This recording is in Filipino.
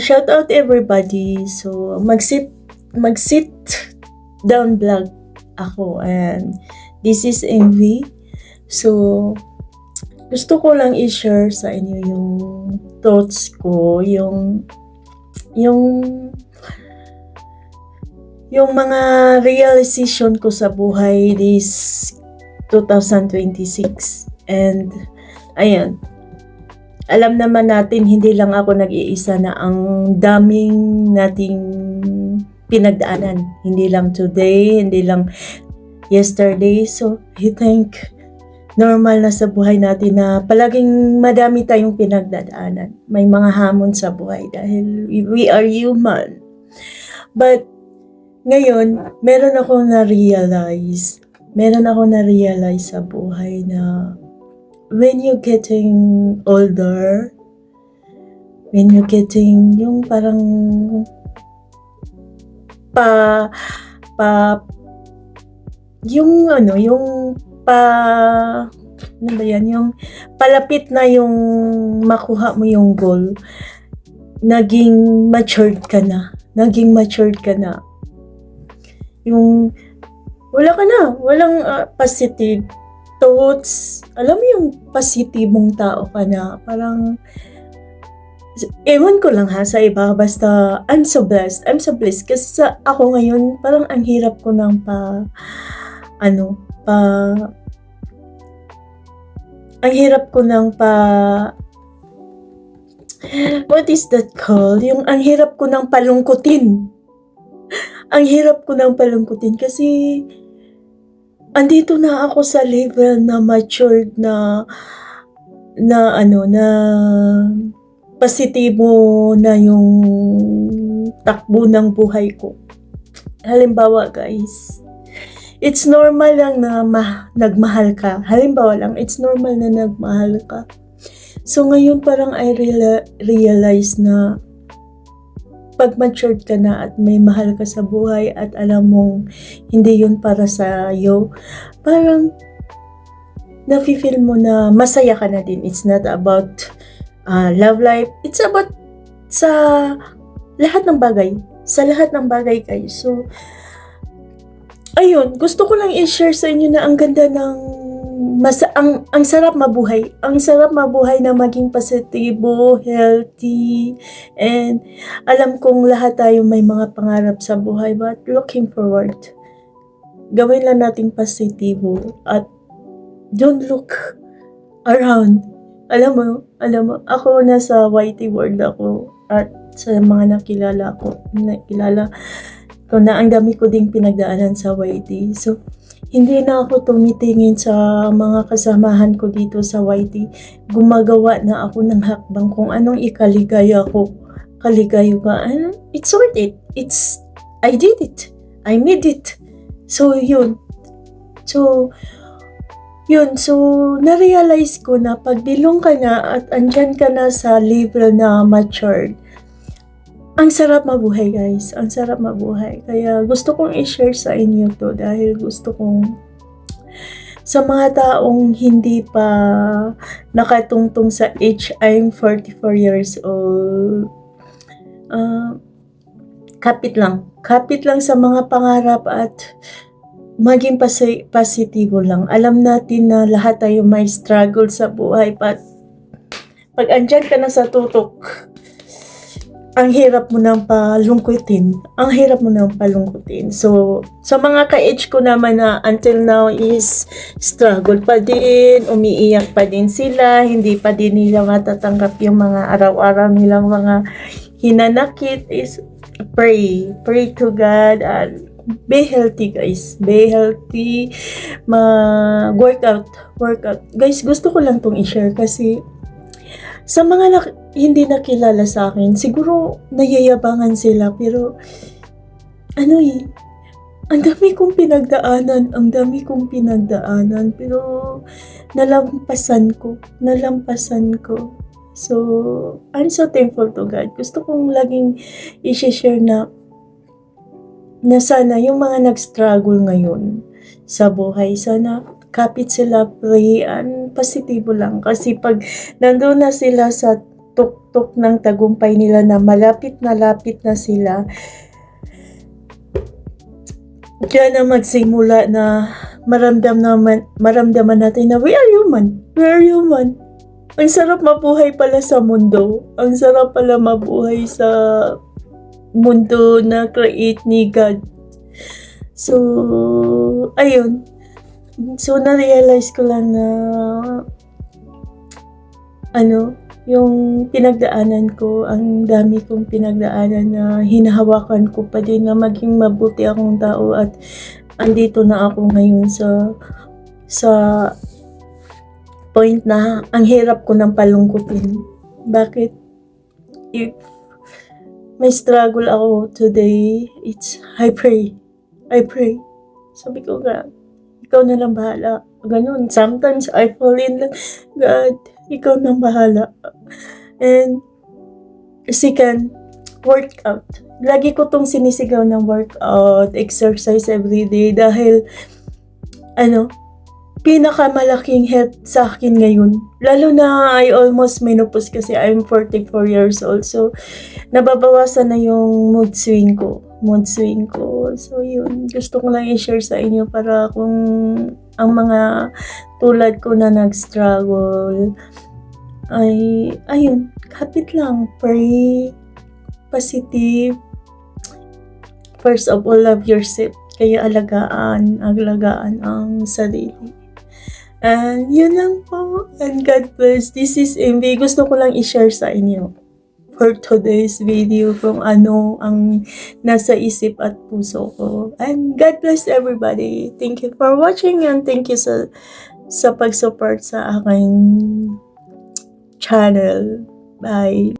Shout out everybody. So, mag-sit down vlog ako, and this is MV. So, gusto ko lang i-share sa inyo yung thoughts ko, yung mga realization ko sa buhay this 2026. And ayan, alam naman natin, hindi lang ako nag-iisa, na ang daming nating pinagdaanan. Hindi lang today, hindi lang yesterday. So, I think normal na sa buhay natin na palaging madami tayong pinagdadaanan. May mga hamon sa buhay dahil we are human. But ngayon, meron akong na-realize sa buhay na when you're getting older, when you're getting yung parang yung palapit na yung makuha mo yung goal, naging matured ka na. Yung walang positive thoughts. Alam mo yung positibong tao ka na, parang, ewan ko lang sa iba, basta I'm so blessed kasi sa ako ngayon, parang ang hirap ko ng what is that called? Yung ang hirap ko ng palungkutin. Kasi andito na ako sa level na matured na positibo na yung takbo ng buhay ko. Halimbawa guys, it's normal lang na nagmahal ka. It's normal na nagmahal ka. So ngayon parang I realize na pag matured ka na at may mahal ka sa buhay at alam mong hindi yun para sa iyo, parang nafe-feel mo na masaya ka na din. It's not about love life. It's about sa lahat ng bagay. Guys. So, ayun, gusto ko lang i-share sa inyo na ang ganda ng ang sarap mabuhay. Ang sarap mabuhay na maging positibo, healthy, and alam kong lahat tayo may mga pangarap sa buhay, but looking forward. Gawin lang nating positibo at don't look around. Alam mo, ako nasa YT world ako, at sa mga nakilala ko na ang dami ko ding pinagdaanan sa YT. So, hindi na ako tumitingin sa mga kasamahan ko dito sa YT. Gumagawa na ako ng hakbang kung anong ikaligaya ko. Kaligayo ka. It's worth it. I did it. I made it. So, yun. So, na-realize ko na pag bilong ka na at andyan ka na sa level na matured, ang sarap mabuhay guys, ang sarap mabuhay. Kaya gusto kong i-share sa inyo to dahil gusto kong sa mga taong hindi pa nakatungtong sa age, I'm 44 years old. Kapit lang sa mga pangarap at maging positibo lang. Alam natin na lahat tayo may struggle sa buhay, but pag andyan ka na sa tutok, ang hirap mo nang palungkutin. So, sa mga ka-age ko naman na until now is struggle pa din, umiiyak pa din sila, hindi pa din nila matatanggap yung mga araw-araw nilang mga hinanakit, is pray to God and be healthy guys. Be healthy. Workout. Guys, gusto ko lang tong i-share kasi sa mga hindi nakilala sa akin, siguro nayayabangan sila, pero ang dami kong pinagdaanan, pero nalampasan ko. So, I'm so thankful to God. Gusto kong laging i-share na sana yung mga nag-struggle ngayon sa buhay, sana kapit sila, pray, and positibo lang. Kasi pag nandun na sila sa tuktok ng tagumpay nila na malapit na sila, diyan na magsimula na maramdaman natin na we are human. We are human. Ang sarap mabuhay pala sa mundo. Ang sarap pala mabuhay sa mundo na create ni God. So, ayun. So, na-realize ko lang na yung pinagdaanan ko, ang dami kong pinagdaanan na hinahawakan ko pa din na maging mabuti akong tao at andito na ako ngayon sa point na ang hirap ko ng palungkutin. Bakit? If may struggle ako today, I pray. Sabi ko, God, ikaw na lang bahala. Ganun. Sometimes I fall in love. God, ikaw na bahala. And second, workout. Lagi ko tong sinisigaw ng workout, exercise everyday dahil pinakamalaking help sa akin ngayon. Lalo na I almost menopause kasi I'm 44 years old. So, nababawasan na yung mood swing ko. So, yun. Gusto ko lang i-share sa inyo para kung ang mga tulad ko na nag-struggle ay, ayun, kapit lang. Pray, positive. First of all, love yourself. Kaya alagaan ang sarili. And yun lang po. And God bless. This is MV. Gusto ko lang i-share sa inyo for today's video kung ano ang nasa isip at puso ko. And God bless everybody. Thank you for watching and thank you sa pag-support sa aking channel. Bye.